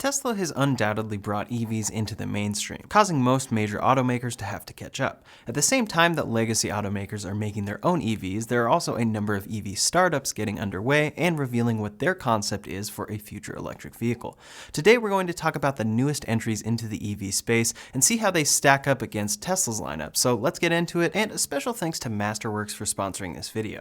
Tesla has undoubtedly brought EVs into the mainstream, causing most major automakers to have to catch up. At the same time that legacy automakers are making their own EVs, there are also a number of EV startups getting underway and revealing what their concept is for a future electric vehicle. Today we're going to talk about the newest entries into the EV space and see how they stack up against Tesla's lineup. So let's get into it, and a special thanks to Masterworks for sponsoring this video.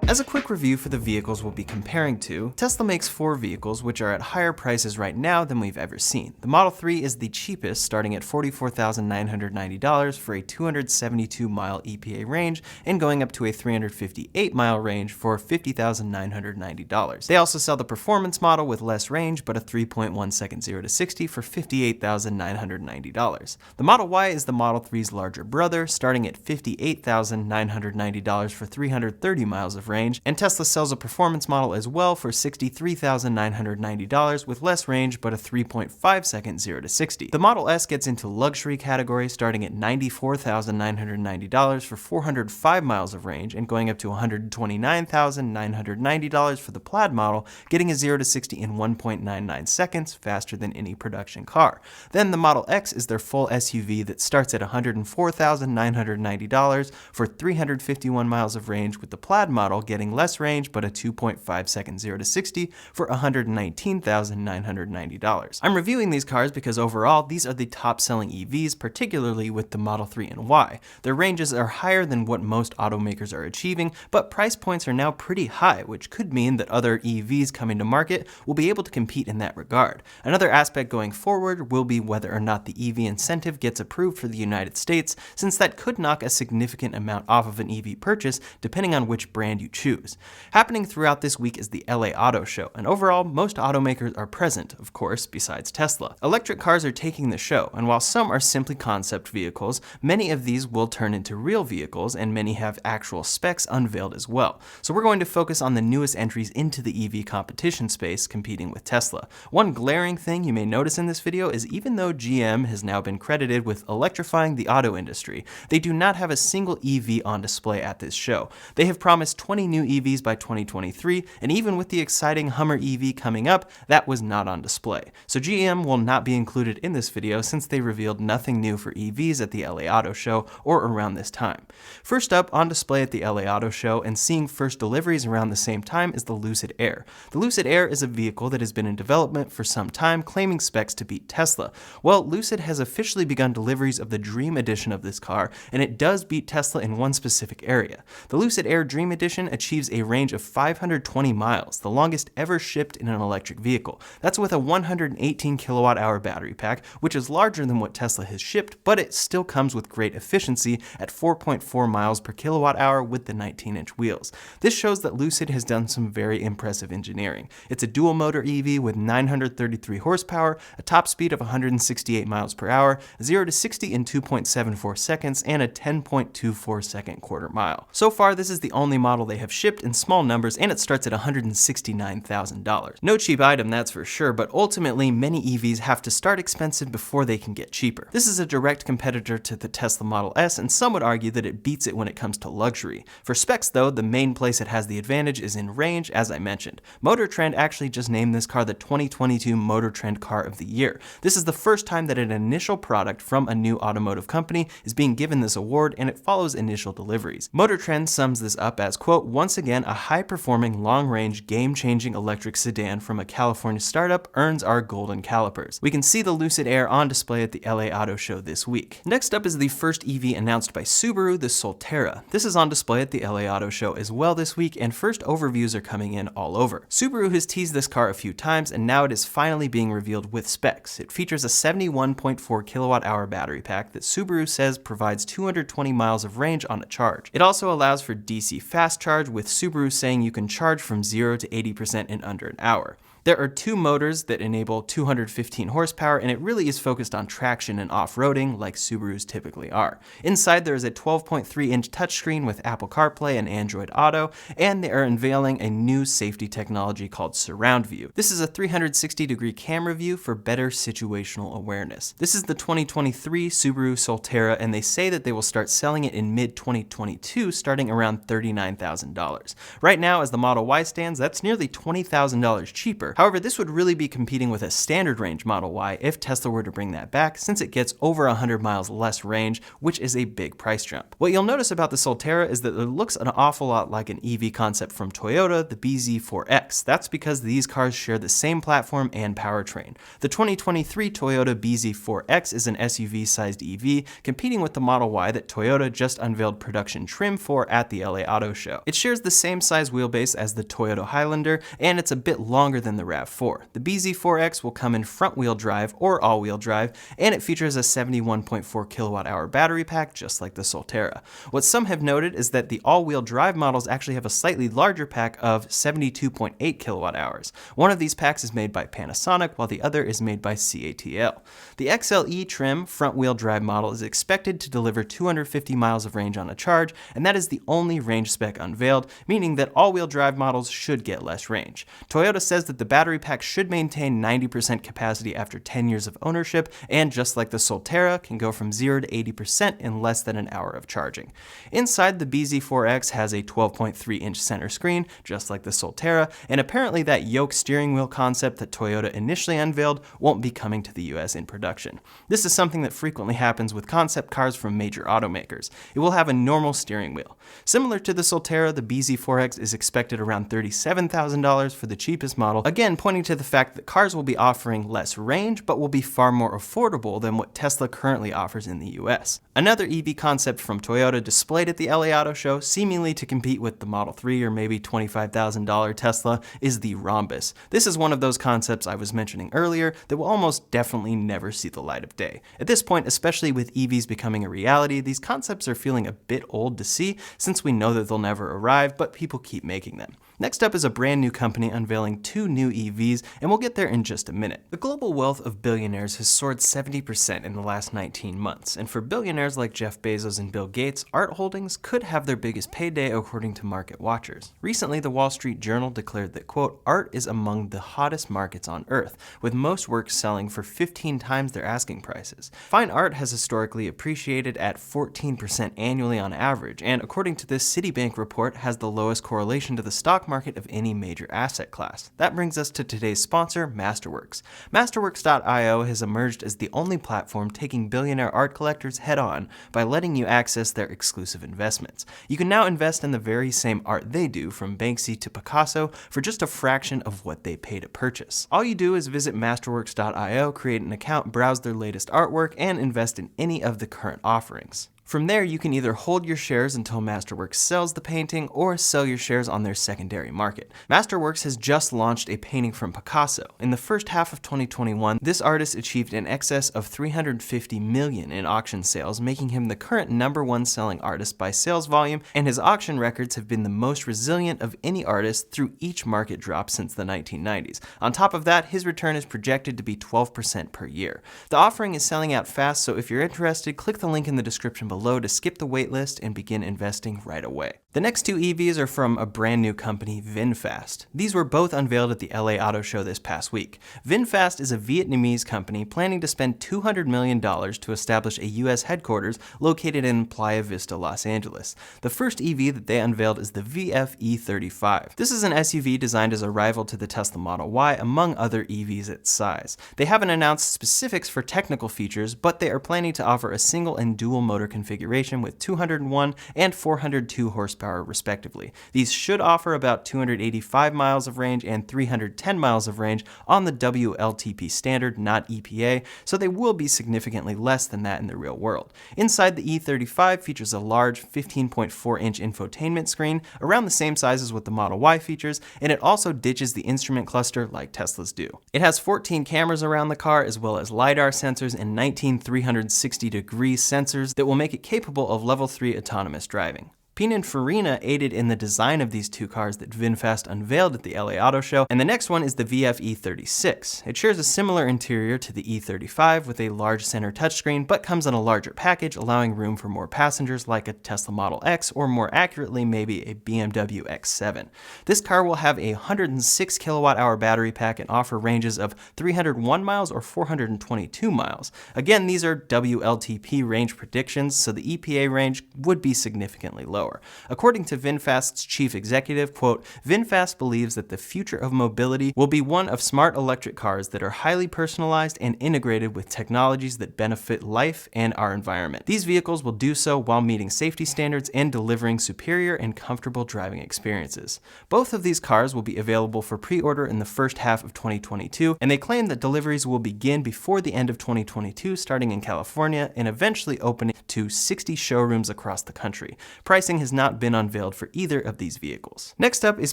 As a quick review for the vehicles we'll be comparing to, Tesla makes 4 vehicles which are at higher prices right now than we've ever seen. The Model 3 is the cheapest, starting at $44,990 for a 272-mile EPA range and going up to a 358-mile range for $50,990. They also sell the performance model with less range but a 3.1 second 0 to 60 for $58,990. The Model Y is the Model 3's larger brother, starting at $58,990 for 330 miles of range, and Tesla sells a performance model as well for $63,990 with less range but a 3.5 second 0 to 60. The Model S gets into luxury category, starting at $94,990 for 405 miles of range and going up to $129,990 for the Plaid model, getting a 0 to 60 in 1.99 seconds, faster than any production car. Then the Model X is their full SUV that starts at $104,990 for 351 miles of range, with the Plaid model getting less range but a 2.5 second 0 to 60 for $119,990. I'm reviewing these cars because overall these are the top selling EVs, particularly with the Model 3 and Y. Their ranges are higher than what most automakers are achieving, but price points are now pretty high, which could mean that other EVs coming to market will be able to compete in that regard. Another aspect going forward will be whether or not the EV incentive gets approved for the United States, since that could knock a significant amount off of an EV purchase depending on which brand you choose. Happening throughout this week is the LA Auto Show, and overall most automakers are present, of course, besides Tesla. Electric cars are taking the show, and while some are simply concept vehicles, many of these will turn into real vehicles, and many have actual specs unveiled as well. So we're going to focus on the newest entries into the EV competition space competing with Tesla. One glaring thing you may notice in this video is even though GM has now been credited with electrifying the auto industry, they do not have a single EV on display at this show. They have promised 20 new EVs by 2023, and even with the exciting Hummer EV coming up, that was not on display. So GM will not be included in this video since they revealed nothing new for EVs at the LA Auto Show or around this time. First up on display at the LA Auto Show and seeing first deliveries around the same time is the Lucid Air. The Lucid Air is a vehicle that has been in development for some time, claiming specs to beat Tesla. Well, Lucid has officially begun deliveries of the Dream Edition of this car, and it does beat Tesla in one specific area. The Lucid Air Dream Edition achieves a range of 520 miles, the longest ever shipped in an electric vehicle. That's with a 118 kilowatt-hour battery pack, which is larger than what Tesla has shipped, but it still comes with great efficiency at 4.4 miles per kilowatt-hour with the 19-inch wheels. This shows that Lucid has done some very impressive engineering. It's a dual-motor EV with 933 horsepower, a top speed of 168 miles per hour, 0 to 60 in 2.74 seconds, and a 10.24 second quarter mile. So far, this is the only model they have shipped in small numbers, and it starts at $169,000. No cheap item, that's for sure, but ultimately many EVs have to start expensive before they can get cheaper. This is a direct competitor to the Tesla Model S, and some would argue that it beats it when it comes to luxury. For specs though, the main place it has the advantage is in range, as I mentioned. Motor Trend actually just named this car the 2022 Motor Trend Car of the Year. This is the first time that an initial product from a new automotive company is being given this award, and it follows initial deliveries. Motor Trend sums this up as, quote, "Once again, a high-performing, long-range, game-changing electric sedan from a California startup earns our golden calipers." We can see the Lucid Air on display at the LA Auto Show this week. Next up is the first EV announced by Subaru, the Solterra. This is on display at the LA Auto Show as well this week, and first overviews are coming in all over. Subaru has teased this car a few times, and now it is finally being revealed with specs. It features a 71.4 kilowatt-hour battery pack that Subaru says provides 220 miles of range on a charge. It also allows for DC fast charge, with Subaru saying you can charge from 0 to 80% in under an hour. There are 2 motors that enable 215 horsepower, and it really is focused on traction and off-roading like Subarus typically are. Inside there is a 12.3-inch touchscreen with Apple CarPlay and Android Auto, and they are unveiling a new safety technology called Surround View. This is a 360-degree camera view for better situational awareness. This is the 2023 Subaru Solterra, and they say that they will start selling it in mid-2022, starting around $39,000. $30,000. Right now, as the Model Y stands, that's nearly $20,000 cheaper. However, this would really be competing with a standard range Model Y if Tesla were to bring that back, since it gets over 100 miles less range, which is a big price jump. What you'll notice about the Solterra is that it looks an awful lot like an EV concept from Toyota, the BZ4X. That's because these cars share the same platform and powertrain. The 2023 Toyota BZ4X is an SUV-sized EV, competing with the Model Y that Toyota just unveiled production trim for at the LA Auto Show. It shares the same size wheelbase as the Toyota Highlander, and it's a bit longer than the RAV4. The BZ4X will come in front-wheel drive or all-wheel drive, and it features a 71.4 kilowatt-hour battery pack, just like the Solterra. What some have noted is that the all-wheel drive models actually have a slightly larger pack of 72.8 kilowatt-hours. One of these packs is made by Panasonic, while the other is made by CATL. The XLE trim front-wheel drive model is expected to deliver 250 miles of range on a charge, and that is the only range spec unveiled, meaning that all-wheel drive models should get less range. Toyota says that the battery pack should maintain 90% capacity after 10 years of ownership, and just like the Solterra, can go from 0 to 80% in less than an hour of charging. Inside, the BZ4X has a 12.3-inch center screen, just like the Solterra, and apparently that yoke steering wheel concept that Toyota initially unveiled won't be coming to the US in production. This is something that frequently happens with concept cars from major automakers. It will have a normal steering wheel. Similar to the Solterra, the BZ4X is expected around $37,000 for the cheapest model, again pointing to the fact that cars will be offering less range, but will be far more affordable than what Tesla currently offers in the US. Another EV concept from Toyota displayed at the LA Auto Show, seemingly to compete with the Model 3 or maybe $25,000 Tesla, is the Rhombus. This is one of those concepts I was mentioning earlier that will almost definitely never see the light of day. At this point, especially with EVs becoming a reality, these concepts are feeling a bit old to see, since we know that they'll never arrive, but people keep making them. Next up is a brand new company unveiling 2 new EVs, and we'll get there in just a minute. The global wealth of billionaires has soared 70% in the last 19 months, and for billionaires like Jeff Bezos and Bill Gates, art holdings could have their biggest payday according to market watchers. Recently, the Wall Street Journal declared that, quote, art is among the hottest markets on earth, with most works selling for 15 times their asking prices. Fine art has historically appreciated at 14% annually on average, and according to this Citibank report, has the lowest correlation to the stock market of any major asset class. That brings us to today's sponsor, Masterworks. Masterworks.io has emerged as the only platform taking billionaire art collectors head-on by letting you access their exclusive investments. You can now invest in the very same art they do, from Banksy to Picasso, for just a fraction of what they pay to purchase. All you do is visit Masterworks.io, create an account, browse their latest artwork, and invest in any of the current offerings. From there, you can either hold your shares until Masterworks sells the painting, or sell your shares on their secondary market. Masterworks has just launched a painting from Picasso. In the first half of 2021, this artist achieved in excess of $350 million in auction sales, making him the current #1 selling artist by sales volume, and his auction records have been the most resilient of any artist through each market drop since the 1990s. On top of that, his return is projected to be 12% per year. The offering is selling out fast, so if you're interested, click the link in the description below to skip the waitlist and begin investing right away. The next 2 EVs are from a brand new company, VinFast. These were both unveiled at the LA Auto Show this past week. VinFast is a Vietnamese company planning to spend $200 million to establish a US headquarters located in Playa Vista, Los Angeles. The first EV that they unveiled is the VF E35. This is an SUV designed as a rival to the Tesla Model Y, among other EVs its size. They haven't announced specifics for technical features, but they are planning to offer a single and dual motor configuration with 201 and 402 horsepower respectively. These should offer about 285 miles of range and 310 miles of range on the WLTP standard, not EPA, so they will be significantly less than that in the real world. Inside, the E35 features a large 15.4-inch infotainment screen, around the same size as what the Model Y features, and it also ditches the instrument cluster like Teslas do. It has 14 cameras around the car, as well as LiDAR sensors and 19 360-degree sensors that will make it capable of level 3 autonomous driving. Pininfarina aided in the design of these 2 cars that VinFast unveiled at the LA Auto Show, and the next one is the VF E36. It shares a similar interior to the E35 with a large center touchscreen, but comes in a larger package, allowing room for more passengers like a Tesla Model X, or more accurately, maybe a BMW X7. This car will have a 106 kilowatt-hour battery pack and offer ranges of 301 miles or 422 miles. Again, these are WLTP range predictions, so the EPA range would be significantly lower. lower. According to VinFast's chief executive, quote, VinFast believes that the future of mobility will be one of smart electric cars that are highly personalized and integrated with technologies that benefit life and our environment. These vehicles will do so while meeting safety standards and delivering superior and comfortable driving experiences. Both of these cars will be available for pre-order in the first half of 2022, and they claim that deliveries will begin before the end of 2022, starting in California and eventually opening to 60 showrooms across the country. Pricing has not been unveiled for either of these vehicles. Next up is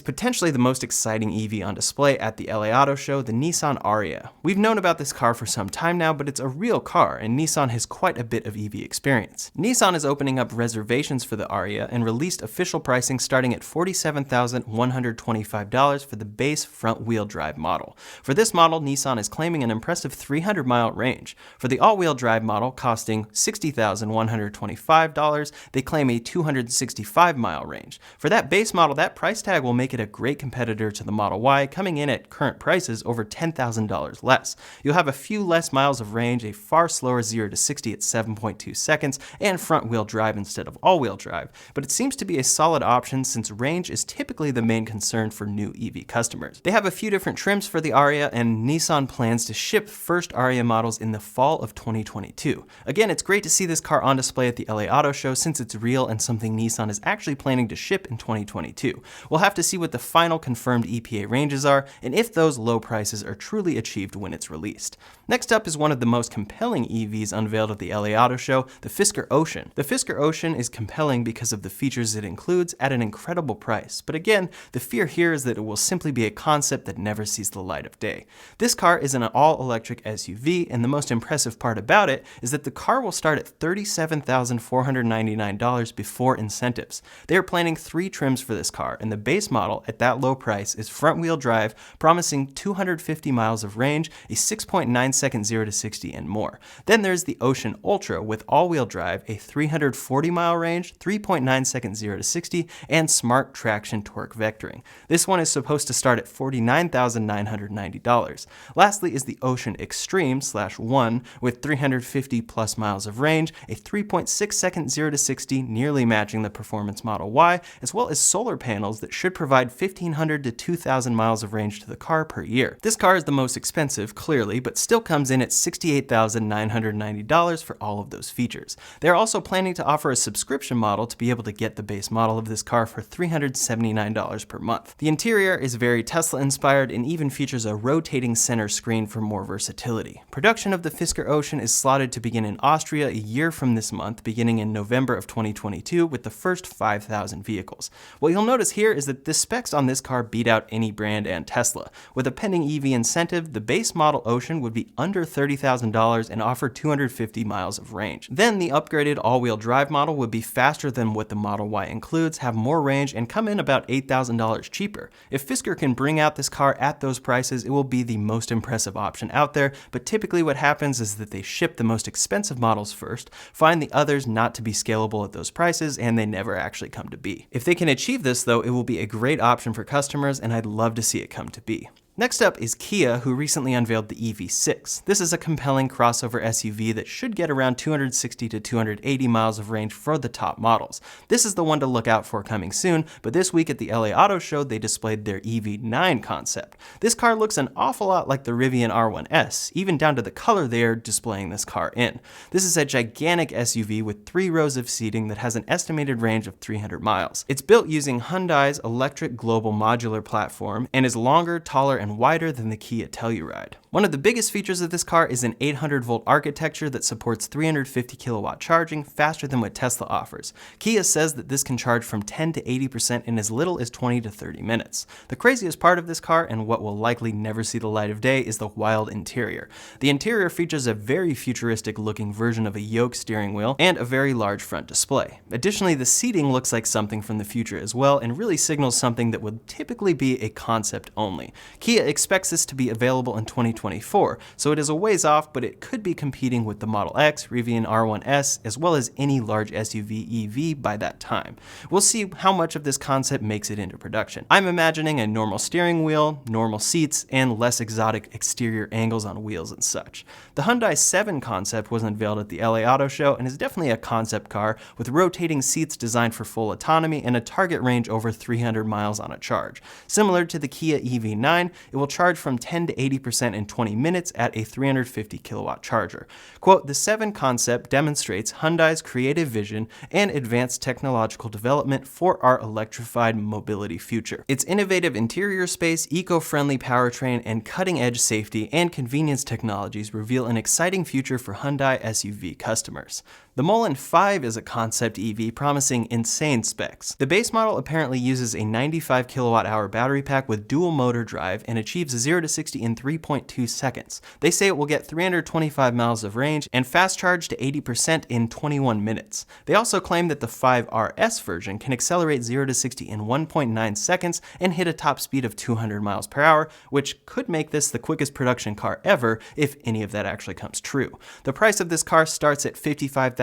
potentially the most exciting EV on display at the LA Auto Show, the Nissan Ariya. We've known about this car for some time now, but it's a real car, and Nissan has quite a bit of EV experience. Nissan is opening up reservations for the Ariya and released official pricing starting at $47,125 for the base front-wheel drive model. For this model, Nissan is claiming an impressive 300-mile range. For the all-wheel drive model, costing $60,125, they claim a 265-mile range. For that base model, that price tag will make it a great competitor to the Model Y, coming in at current prices over $10,000 less. You'll have a few less miles of range, a far slower 0 to 60 at 7.2 seconds, and front-wheel drive instead of all-wheel drive, but it seems to be a solid option since range is typically the main concern for new EV customers. They have a few different trims for the Ariya, and Nissan plans to ship first Ariya models in the fall of 2022. Again, it's great to see this car on display at the LA Auto Show since it's real and something Nissan is actually planning to ship in 2022. We'll have to see what the final confirmed EPA ranges are, and if those low prices are truly achieved when it's released. Next up is one of the most compelling EVs unveiled at the LA Auto Show, the Fisker Ocean. The Fisker Ocean is compelling because of the features it includes at an incredible price, but again, the fear here is that it will simply be a concept that never sees the light of day. This car is an all-electric SUV, and the most impressive part about it is that the car will start at $37,499 before incentives. They are planning 3 trims for this car, and the base model at that low price is front-wheel drive, promising 250 miles of range, a 6.9 second 0 to 60, and more. Then there's the Ocean Ultra with all-wheel drive, a 340 mile range, 3.9 second 0 to 60, and smart traction torque vectoring. This one is supposed to start at $49,990. Lastly is the Ocean Extreme/1 with 350 plus miles of range, a 3.6 second 0 to 60, nearly matching the performance Model Y, as well as solar panels that should provide 1,500 to 2,000 miles of range to the car per year. This car is the most expensive, clearly, but still comes in at $68,990 for all of those features. They're also planning to offer a subscription model to be able to get the base model of this car for $379 per month. The interior is very Tesla-inspired and even features a rotating center screen for more versatility. Production of the Fisker Ocean is slotted to begin in Austria a year from this month, beginning in November of 2022 with the first 5,000 vehicles. What you'll notice here is that the specs on this car beat out any brand and Tesla. With a pending EV incentive, the base model Ocean would be under $30,000 and offer 250 miles of range. Then the upgraded all-wheel drive model would be faster than what the Model Y includes, have more range, and come in about $8,000 cheaper. If Fisker can bring out this car at those prices, it will be the most impressive option out there, but typically what happens is that they ship the most expensive models first, find the others not to be scalable at those prices, and they never actually come to be. If they can achieve this though, it will be a great option for customers, and I'd love to see it come to be. Next up is Kia, who recently unveiled the EV6. This is a compelling crossover SUV that should get around 260 to 280 miles of range for the top models. This is the one to look out for coming soon, but this week at the LA Auto Show, they displayed their EV9 concept. This car looks an awful lot like the Rivian R1S, even down to the color they are displaying this car in. This is a gigantic SUV with 3 rows of seating that has an estimated range of 300 miles. It's built using Hyundai's electric global modular platform and is longer, taller, and wider than the Kia Telluride. One of the biggest features of this car is an 800-volt architecture that supports 350 kilowatt charging, faster than what Tesla offers. Kia says that this can charge from 10 to 80% in as little as 20 to 30 minutes. The craziest part of this car, and what will likely never see the light of day, is the wild interior. The interior features a very futuristic-looking version of a yoke steering wheel and a very large front display. Additionally, the seating looks like something from the future as well, and really signals something that would typically be a concept only. Kia Kia expects this to be available in 2024, so it is a ways off, but it could be competing with the Model X, Rivian R1S, as well as any large SUV EV by that time. We'll see how much of this concept makes it into production. I'm imagining a normal steering wheel, normal seats, and less exotic exterior angles on wheels and such. The Hyundai Seven concept was unveiled at the LA Auto Show and is definitely a concept car with rotating seats designed for full autonomy and a target range over 300 miles on a charge. Similar to the Kia EV9, it will charge from 10 to 80% in 20 minutes at a 350 kilowatt charger. Quote, "The Seven concept demonstrates Hyundai's creative vision and advanced technological development for our electrified mobility future. Its innovative interior space, eco-friendly powertrain, and cutting-edge safety and convenience technologies reveal an exciting future for Hyundai SUV customers." The Mullen 5 is a concept EV promising insane specs. The base model apparently uses a 95 kilowatt-hour battery pack with dual motor drive and achieves 0 to 60 in 3.2 seconds. They say it will get 325 miles of range and fast charge to 80% in 21 minutes. They also claim that the 5RS version can accelerate 0 to 60 in 1.9 seconds and hit a top speed of 200 miles per hour, which could make this the quickest production car ever if any of that actually comes true. The price of this car starts at $55,000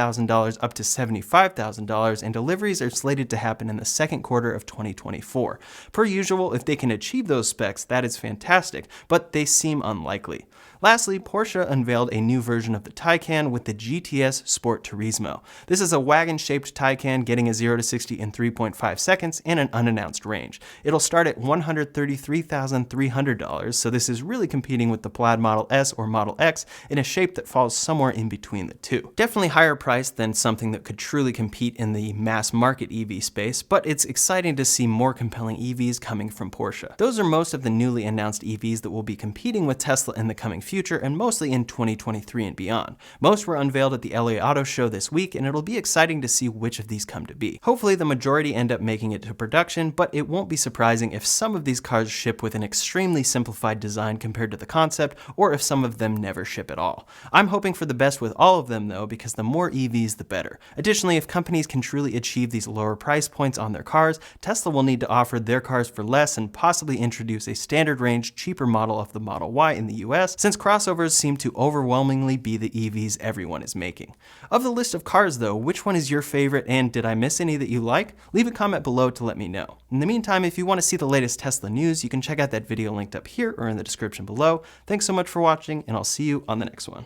up to $75,000, and deliveries are slated to happen in the second quarter of 2024. Per usual, if they can achieve those specs, that is fantastic, but they seem unlikely. Lastly, Porsche unveiled a new version of the Taycan with the GTS Sport Turismo. This is a wagon-shaped Taycan getting a 0 to 60 in 3.5 seconds and an unannounced range. It'll start at $133,300, so this is really competing with the Plaid Model S or Model X in a shape that falls somewhere in between the two. Definitely higher priced than something that could truly compete in the mass market EV space, but it's exciting to see more compelling EVs coming from Porsche. Those are most of the newly announced EVs that will be competing with Tesla in the coming future, and mostly in 2023 and beyond. Most were unveiled at the LA Auto Show this week, and it'll be exciting to see which of these come to be. Hopefully the majority end up making it to production, but it won't be surprising if some of these cars ship with an extremely simplified design compared to the concept, or if some of them never ship at all. I'm hoping for the best with all of them though, because the more EVs the better. Additionally, if companies can truly achieve these lower price points on their cars, Tesla will need to offer their cars for less and possibly introduce a standard range, cheaper model of the Model Y in the US, since crossovers seem to overwhelmingly be the EVs everyone is making. Of the list of cars though, which one is your favorite, and did I miss any that you like? Leave a comment below to let me know. In the meantime, if you want to see the latest Tesla news, you can check out that video linked up here or in the description below. Thanks so much for watching, and I'll see you on the next one.